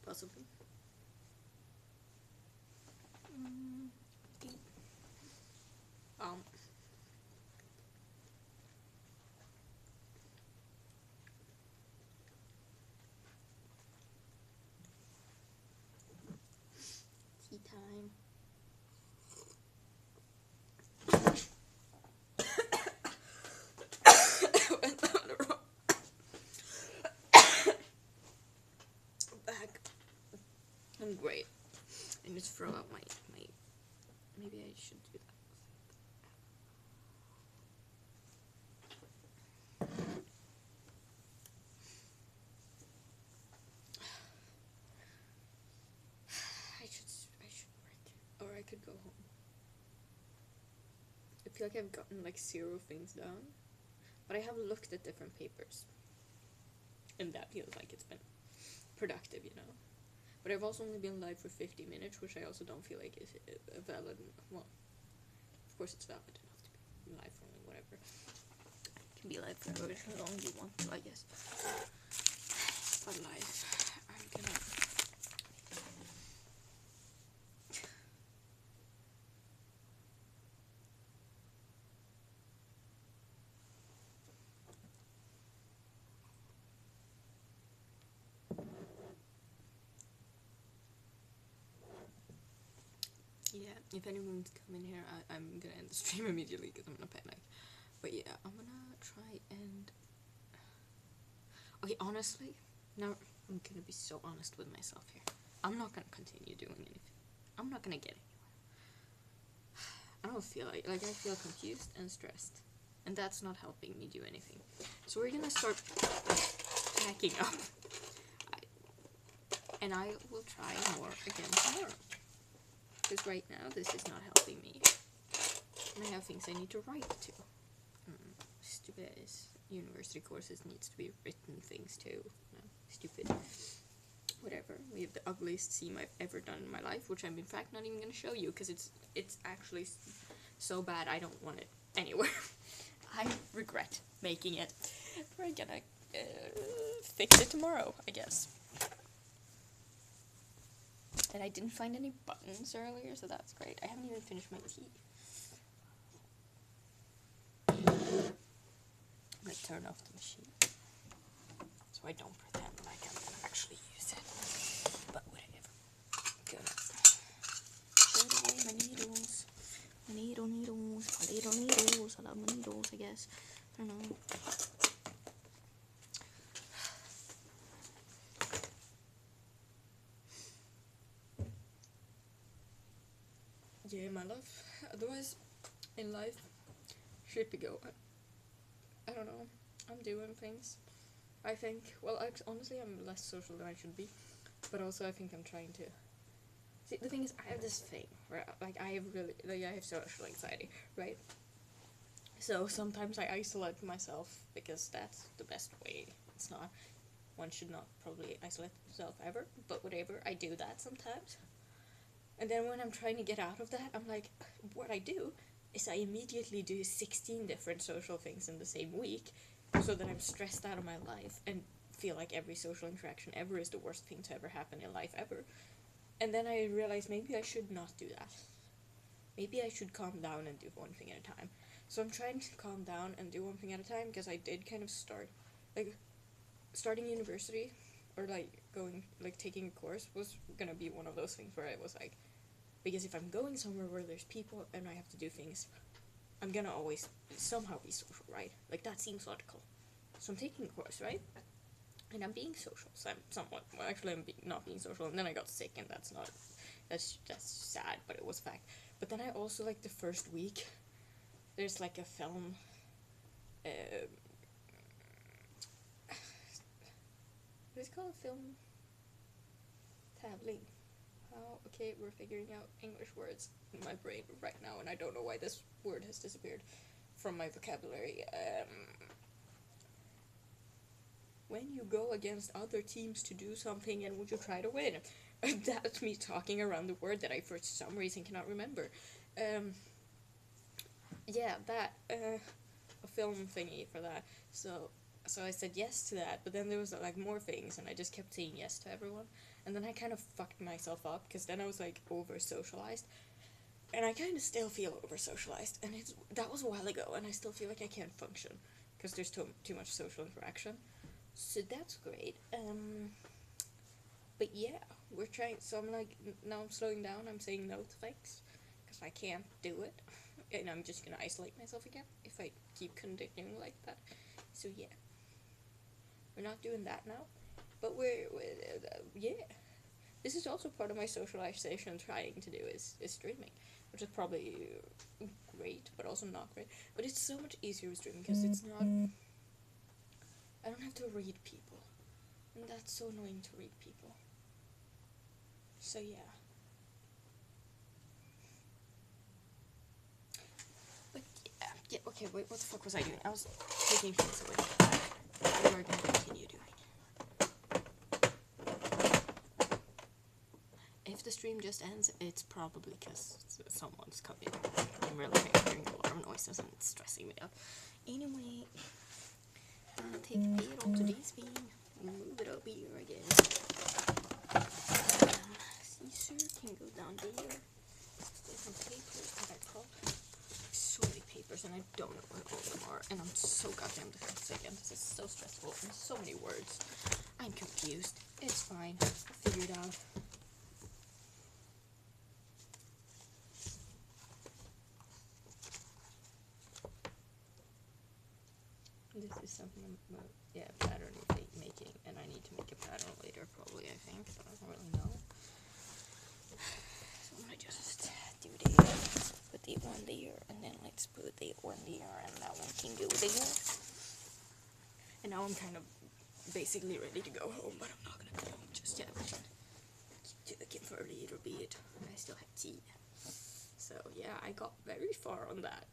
Possibly. great. And just throw out my maybe I should do that. I should work. Or I could go home. I feel like I've gotten like 0 things done. But I have looked at different papers. And that feels like it's been productive, you know. But I've also only been live for 50 minutes, which I also don't feel like is a valid, well, of course it's valid enough to be live for only whatever. It can be live for however long you want to, I guess. But live, I'm gonna... Yeah, if anyone's coming here, I'm gonna end the stream immediately because I'm gonna panic. But yeah, I'm gonna try and... Okay, honestly, now I'm gonna be so honest with myself here. I'm not gonna continue doing anything. I'm not gonna get anywhere. I don't feel like I feel confused and stressed. And that's not helping me do anything. So we're gonna start packing up. And I will try more again tomorrow. Because right now, this is not helping me. And I have things I need to write to. Stupid as university courses needs to be written things too. No, stupid. Whatever. We have the ugliest seam I've ever done in my life, which I'm in fact not even going to show you, because it's actually so bad I don't want it anywhere. I regret making it. We're gonna fix it tomorrow, I guess. And I didn't find any buttons earlier, so that's great. I haven't even finished my tea. I'm gonna turn off the machine, so I don't pretend like I'm gonna actually use it. But whatever. Gonna throw away my needles. Needles. I love my needles, I guess. I don't know. Yeah, my love. Otherwise, in life, shit be going. I don't know. I'm doing things. I think, well, honestly, I'm less social than I should be. But also, I think I'm trying to... See, the thing is, I have this thing where, like, I have social anxiety, right? So, sometimes I isolate myself, because that's the best way. It's not... One should not probably isolate themselves ever, but whatever, I do that sometimes. And then when I'm trying to get out of that, I'm like, what I do is I immediately do 16 different social things in the same week, so that I'm stressed out of my life and feel like every social interaction ever is the worst thing to ever happen in life ever. And then I realize maybe I should not do that. Maybe I should calm down and do one thing at a time. So I'm trying to calm down and do one thing at a time, because I did kind of starting university, or taking a course was gonna be one of those things where I was like, because if I'm going somewhere where there's people and I have to do things, I'm gonna always somehow be social, right? Like, that seems logical. So I'm taking a course, right? And I'm being social. So I'm somewhat, well, actually I'm not being social, and then I got sick, and that's sad, but it was a fact. But then I also, like, the first week, there's like a film, what is it called? Film tabling. Okay, we're figuring out English words in my brain right now, and I don't know why this word has disappeared from my vocabulary. When you go against other teams to do something, and would you try to win? That's me talking around the word that I for some reason cannot remember. Yeah, that, a film thingy for that. So I said yes to that, but then there was like more things, and I just kept saying yes to everyone. And then I kind of fucked myself up, because then I was like over-socialized. And I kind of still feel over-socialized, and that was a while ago, and I still feel like I can't function, because there's too much social interaction. So that's great. But yeah, we're trying, so I'm like, now I'm slowing down, I'm saying no to things, because I can't do it. And I'm just gonna isolate myself again, if I keep continuing like that. So yeah. We're not doing that now. But yeah. this is also part of my socialization trying to do is streaming, which is probably great, but also not great. But it's so much easier with streaming because it's not. I don't have to read people, and that's so annoying to read people. So yeah. But yeah. Okay. Wait. What the fuck was I doing? I was taking things away. We are gonna continue doing. If the stream just ends, it's probably because someone's coming. I'm really hearing a lot of noises and it's stressing me out. Anyway, I'll take it onto this thing, move it up here again. Caesar can go down there. There's some papers that I caught. So many papers and I don't know what all of them are. And I'm so goddamn dyslexic and this is so stressful and so many words. I'm confused. It's fine. I'll figure it out. This is something about, pattern making, and I need to make a pattern later, probably, I think, but I don't really know. So I'm gonna just do this, put the one there, and then let's put the one there, and that one can go there. And now I'm kind of basically ready to go home, but I'm not gonna go home just yet. Keep looking for a little bit. I still have tea. So yeah, I got very far on that.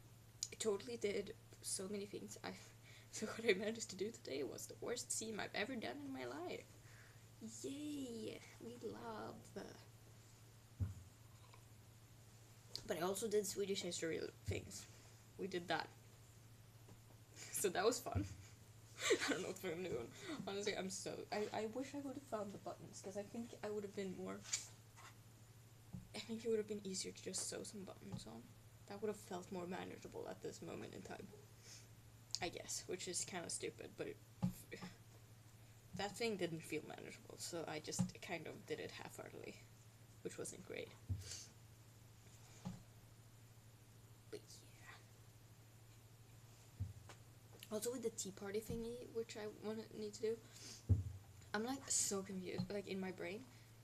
I totally did so many things. So what I managed to do today was the worst seam I've ever done in my life. Yay! We love. But I also did Swedish history things. We did that. So that was fun. I don't know what I'm doing. Honestly, I wish I would have found the buttons, because I think I would have been more... I think it would have been easier to just sew some buttons on. That would have felt more manageable at this moment in time. I guess, which is kind of stupid, but that thing didn't feel manageable, so I just kind of did it half-heartedly, which wasn't great. But yeah. Also with the tea party thingy, which I need to do, I'm like so confused, like in my brain.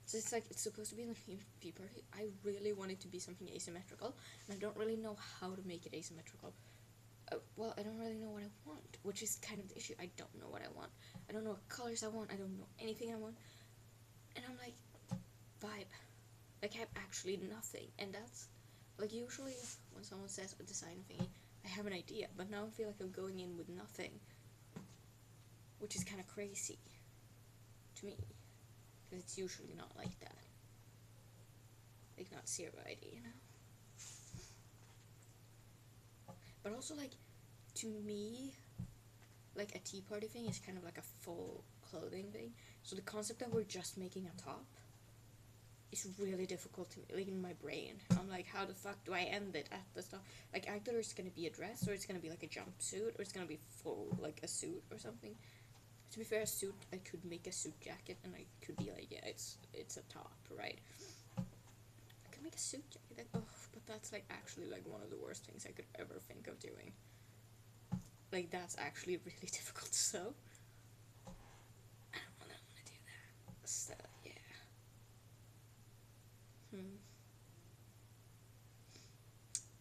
So it's like, it's supposed to be in the tea party. I really want it to be something asymmetrical, and I don't really know how to make it asymmetrical. Well, I don't really know what I want, which is kind of the issue. I don't know what I want. I don't know what colors I want. I don't know anything I want. And I'm like, vibe. Like, I have actually nothing. And that's, like, usually when someone says a design thingy, I have an idea. But now I feel like I'm going in with nothing. Which is kind of crazy to me. Because it's usually not like that. Like, not zero idea, you know? But also, like, to me, like, a tea party thing is kind of like a full clothing thing. So the concept that we're just making a top is really difficult to me, like, in my brain. I'm like, how the fuck do I end it at the top? Like, either it's gonna be a dress, or it's gonna be, like, a jumpsuit, or it's gonna be full, like, a suit or something. To be fair, a suit, I could make a suit jacket, and I could be like, yeah, it's a top, right? I could make a suit jacket, like, oh, but that's, like, actually, like, one of the worst things I could ever think of doing. Like, that's actually really difficult to sew. I don't want to do that. So, yeah.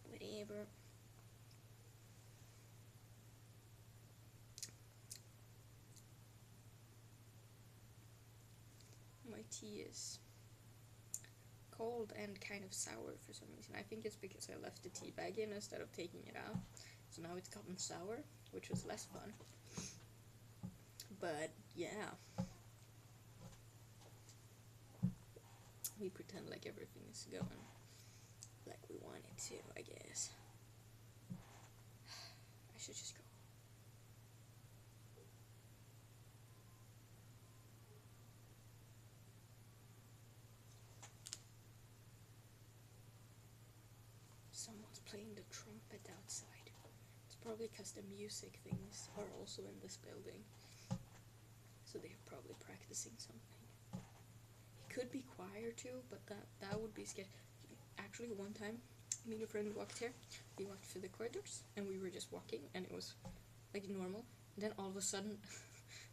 Whatever. My tea is cold and kind of sour for some reason. I think it's because I left the tea bag in instead of taking it out. So now it's gotten sour, which was less fun. But yeah. We pretend like everything is going like we want it to, I guess. I should just go. Someone's playing the trumpet outside. It's probably because the music things are also in this building. So they're probably practicing something. It could be choir too, but that would be scary. Actually, one time, me and a friend walked here. We walked through the corridors, and we were just walking, and it was like normal. And then all of a sudden,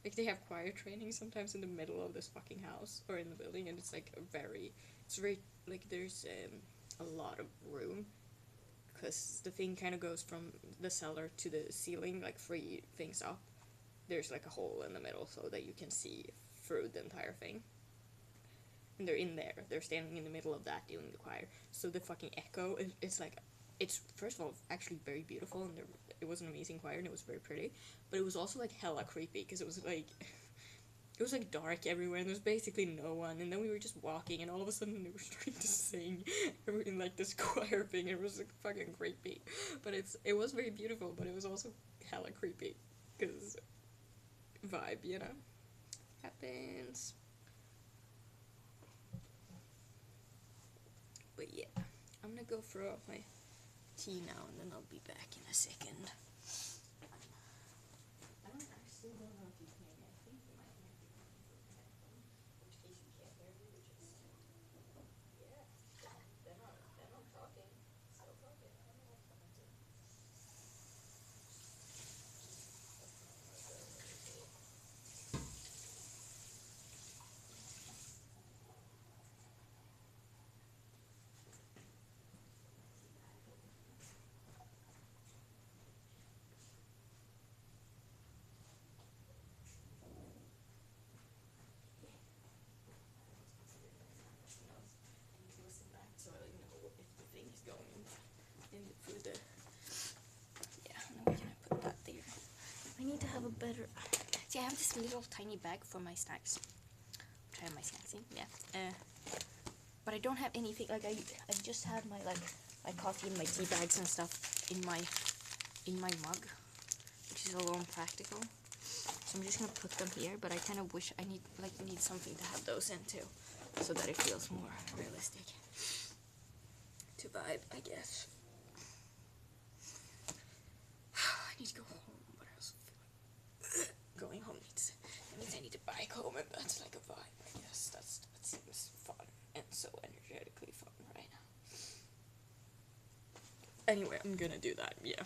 Like, they have choir training sometimes in the middle of this fucking house, or in the building, and it's, like, it's very, like, there's, a lot of room, because the thing kind of goes from the cellar to the ceiling, like, 3 things up. There's, like, a hole in the middle so that you can see through the entire thing. And they're in there. They're standing in the middle of that doing the choir. So the fucking echo, it's like, it's, first of all, actually very beautiful, and it was an amazing choir, and it was very pretty. But it was also, like, hella creepy, because it was, like, it was, like, dark everywhere, and there was basically no one. And then we were just walking, and all of a sudden they were starting to sing in, like, this choir thing, and it was, like, fucking creepy. But it was very beautiful, but it was also hella creepy, because vibe, you know? Happens. But yeah, I'm gonna go throw out my tea now, and then I'll be back in a second. I still don't know if you can hear me. I think you might have to come through the headphone, which case you can't hear me, which is, yeah, then I'm talking, still talking, I don't know what's happening to it. Listen back so I know if the thing is going in through the, yeah, now we can put that there. I need to have a better, see, I have this little tiny bag for my snacks. Try my snacks in, yeah. But I don't have anything, like, I just have my, like, my coffee and my tea bags and stuff in my mug, which is a little impractical. So I'm just gonna put them here, but I kind of wish I need something to have those in too, so that it feels more realistic to vibe, I guess. I need to go home, but I also feel like going home means I need to bike home, and that's like a vibe, I guess. That seems fun, and so energetically fun right now. Anyway, I'm gonna do that, yeah.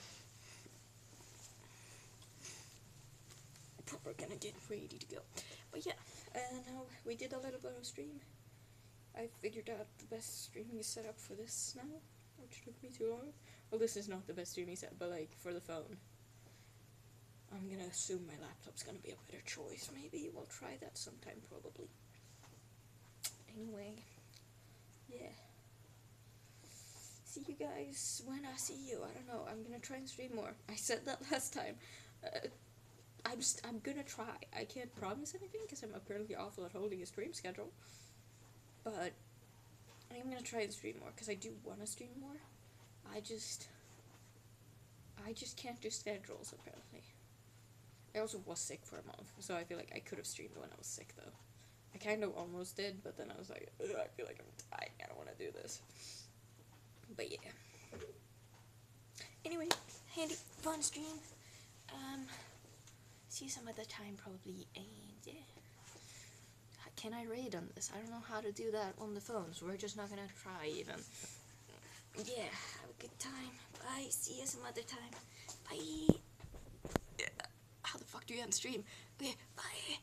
We're gonna get ready to go. But yeah, now we did a little bit of stream. I figured out the best streaming setup for this now, which took me too long. Well, this is not the best streaming setup, but like for the phone, I'm gonna assume my laptop's gonna be a better choice. Maybe we'll try that sometime, probably. Anyway, yeah. See you guys when I see you. I don't know. I'm gonna try and stream more. I said that last time. I'm gonna try. I can't promise anything because I'm apparently awful at holding a stream schedule. But I'm gonna try and stream more because I do want to stream more. I just can't do schedules apparently. I also was sick for a month, so I feel like I could have streamed when I was sick though. I kind of almost did, but then I was like, ugh, I feel like I'm dying. I don't want to do this. But yeah. Anyway, handy, fun stream. See you some other time probably, and yeah. Can I raid on this? I don't know how to do that on the phone, so we're just not gonna try even. Yeah, have a good time. Bye, see you some other time. Bye. How the fuck do you end stream? Okay, bye.